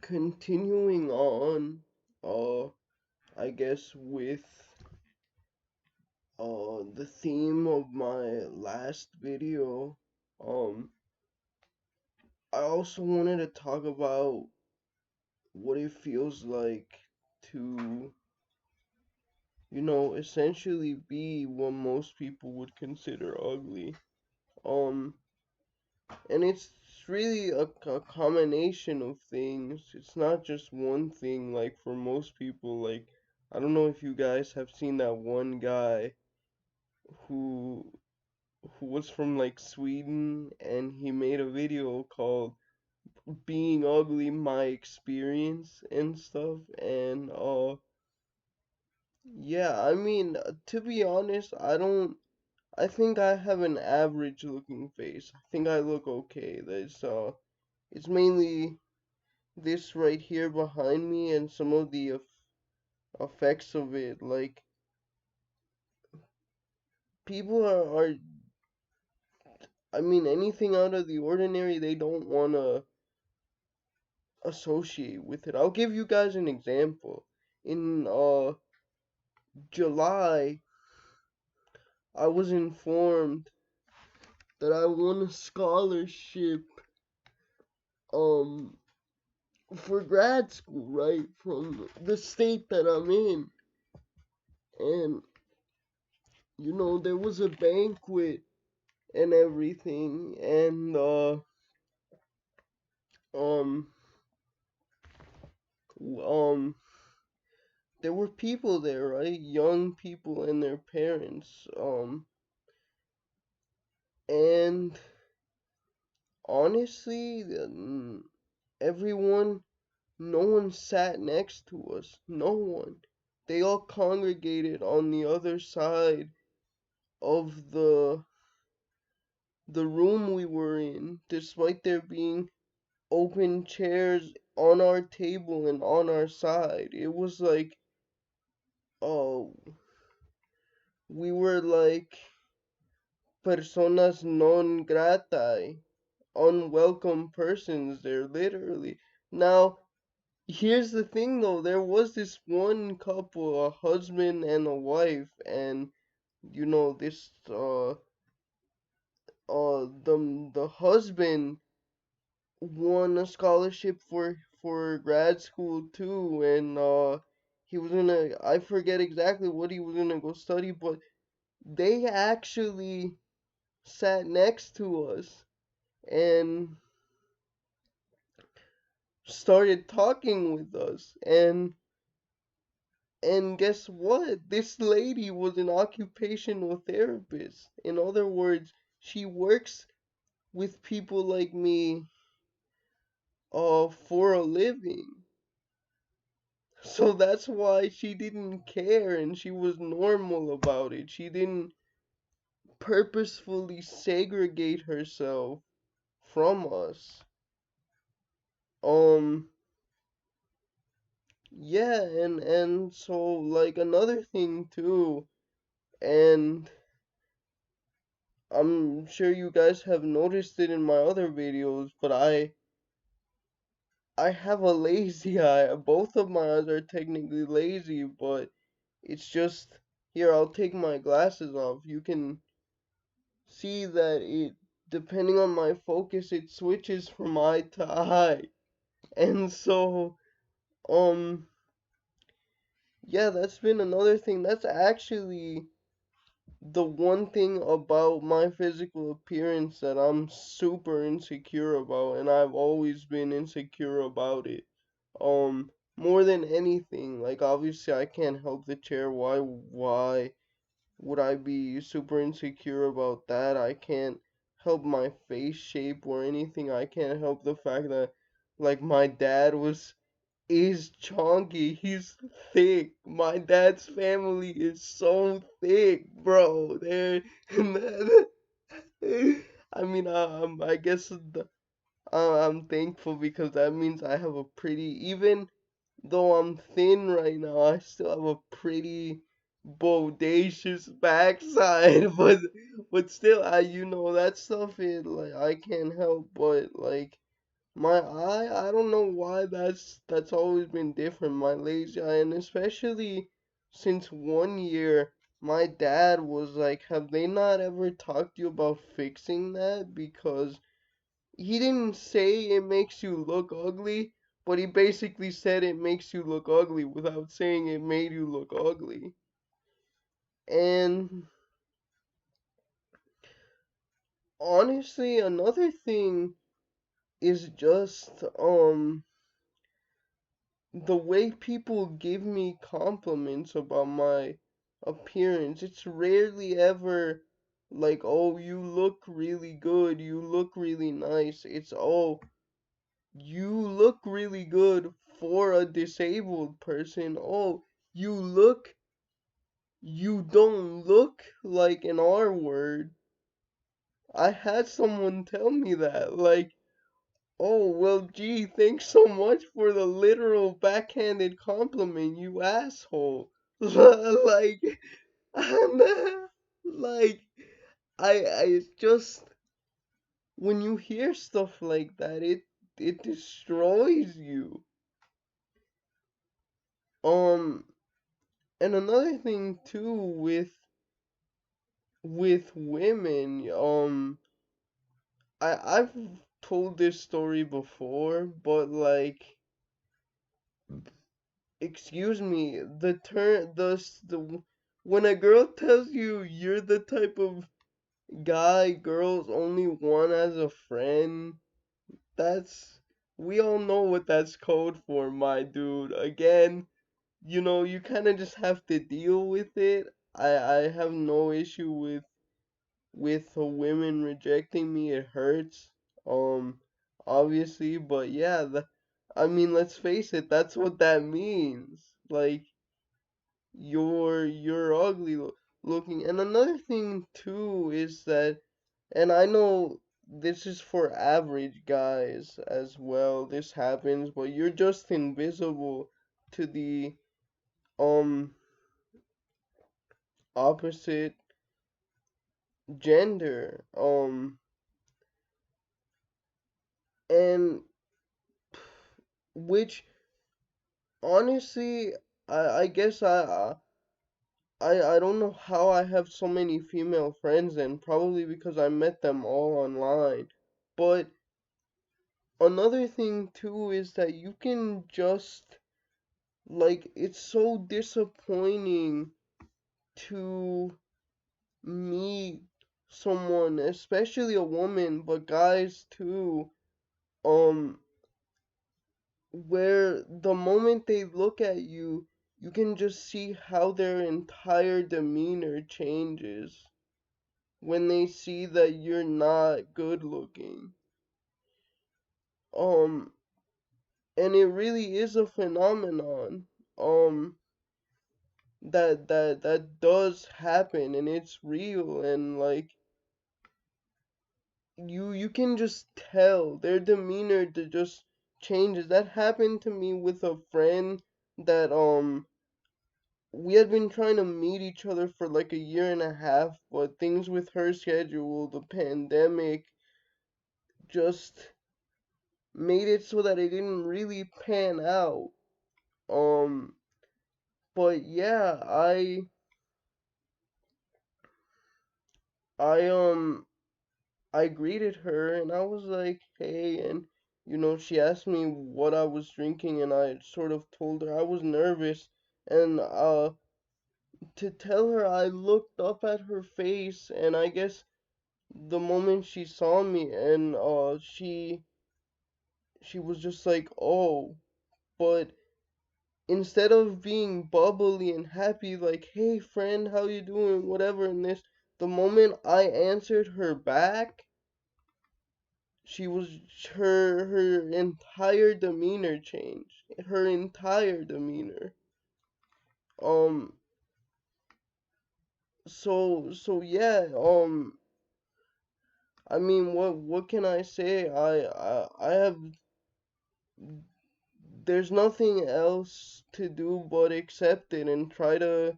Continuing on, I guess with the theme of my last video, um, I also wanted to talk about what it feels like to, essentially be what most people would consider ugly. Um, and it's really a combination of things. It's not just one thing, like for most people. Like, I don't know if you guys have seen that one guy who was from like Sweden, and he made a video called Being Ugly My Experience and stuff. And yeah, I mean, to be honest, I think I have an average looking face. I think I look okay. It's mainly this right here behind me and some of the effects of it. Like, people I mean, anything out of the ordinary, they don't want to associate with it. I'll give you guys an example. In July, I was informed that I won a scholarship um for grad school, right, from the state that I'm in. And there was a banquet and everything, and um um there were people there, right? Young people and their parents. And honestly, everyone, no one sat next to us. No one. They all congregated on the other side of the room we were in, despite there being open chairs on our table and on our side. It was like, oh, we were like personas non gratae, unwelcome persons there, literally. Now, here's the thing though, there was this one couple, a husband and a wife, and this the husband won a scholarship for grad school too, and he was gonna, I forget exactly what he was gonna go study, but they actually sat next to us and started talking with us. And guess what? This lady was an occupational therapist. In other words, she works with people like me for a living. So that's why she didn't care, and she was normal about it. She didn't purposefully segregate herself from us. Um yeah, and so, like, another thing too, and I'm sure you guys have noticed it in my other videos, but I have a lazy eye. Both of my eyes are technically lazy, but it's just, here, I'll take my glasses off. You can see that it, depending on my focus, it switches from eye to eye. And so, um, yeah, that's been another thing. That's actually the one thing about my physical appearance that I'm super insecure about, and I've always been insecure about it. More than anything, like, obviously I can't help the chair. Why would I be super insecure about that? I can't help my face shape or anything. I can't help the fact that, like, my dad is chunky. He's thick. My dad's family is so thick, bro. They're I mean, I guess I'm thankful because that means I have a pretty, even though I'm thin right now, I still have a pretty bodacious backside. But still, that stuff, it, like, I can't help but, like, My eye, I don't know why that's always been different. My lazy eye, and especially since 1 year, my dad was like, "Have they not ever talked to you about fixing that?" Because he didn't say it makes you look ugly, but he basically said it makes you look ugly without saying it made you look ugly. And honestly, another thing is just the way people give me compliments about my appearance. It's rarely ever like, "Oh, you look really good, you look really nice." It's, "Oh, you look really good for a disabled person." "Oh, you don't look like an R word." I had someone tell me that, like, "Oh, well, gee, thanks so much for the literal backhanded compliment, you asshole." Like, like, I just, when you hear stuff like that, it destroys you. Um, and another thing too with women, I've told this story before, but like, excuse me, the when a girl tells you you're the type of guy girls only want as a friend, that's, we all know what that's code for, my dude. Again, you kind of just have to deal with it. I have no issue with women rejecting me. It hurts, um, obviously, but yeah, I mean, let's face it, that's what that means. Like, you're ugly looking. And another thing too is that, and I know this is for average guys as well, this happens, but you're just invisible to the um opposite gender. And which honestly, I guess I don't know how I have so many female friends, and probably because I met them all online. But another thing too is that you can just, like, it's so disappointing to meet someone, especially a woman, but guys too, um, where the moment they look at you, you can just see how their entire demeanor changes when they see that you're not good looking. Um, and it really is a phenomenon. Um, that does happen, and it's real, and like, you can just tell their demeanor to just changes. That happened to me with a friend that we had been trying to meet each other for like a year and a half, but things with her schedule, the pandemic, just made it so that it didn't really pan out. Um, but yeah, I I greeted her and I was like, "Hey," and she asked me what I was drinking, and I sort of told her I was nervous, and to tell her, I looked up at her face, and I guess the moment she saw me, and she was just like, "Oh," but instead of being bubbly and happy, like, "Hey friend, how you doing?" whatever, and this, the moment I answered her back, she was her entire demeanor changed. Her entire demeanor. Um so yeah, I mean, what can I say? I have, there's nothing else to do but accept it and try to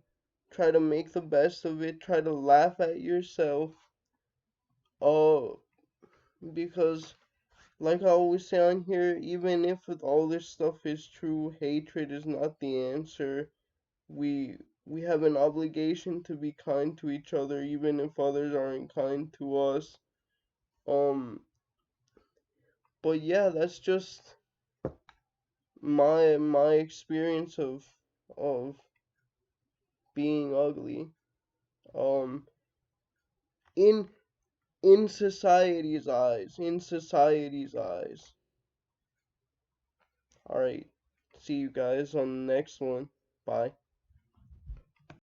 make the best of it, try to laugh at yourself. Uh because like I always say on here, even if all this stuff is true, hatred is not the answer. We have an obligation to be kind to each other, even if others aren't kind to us. Um, but yeah, that's just my experience of being ugly. Um, in in society's eyes. All right. See you guys on the next one. Bye.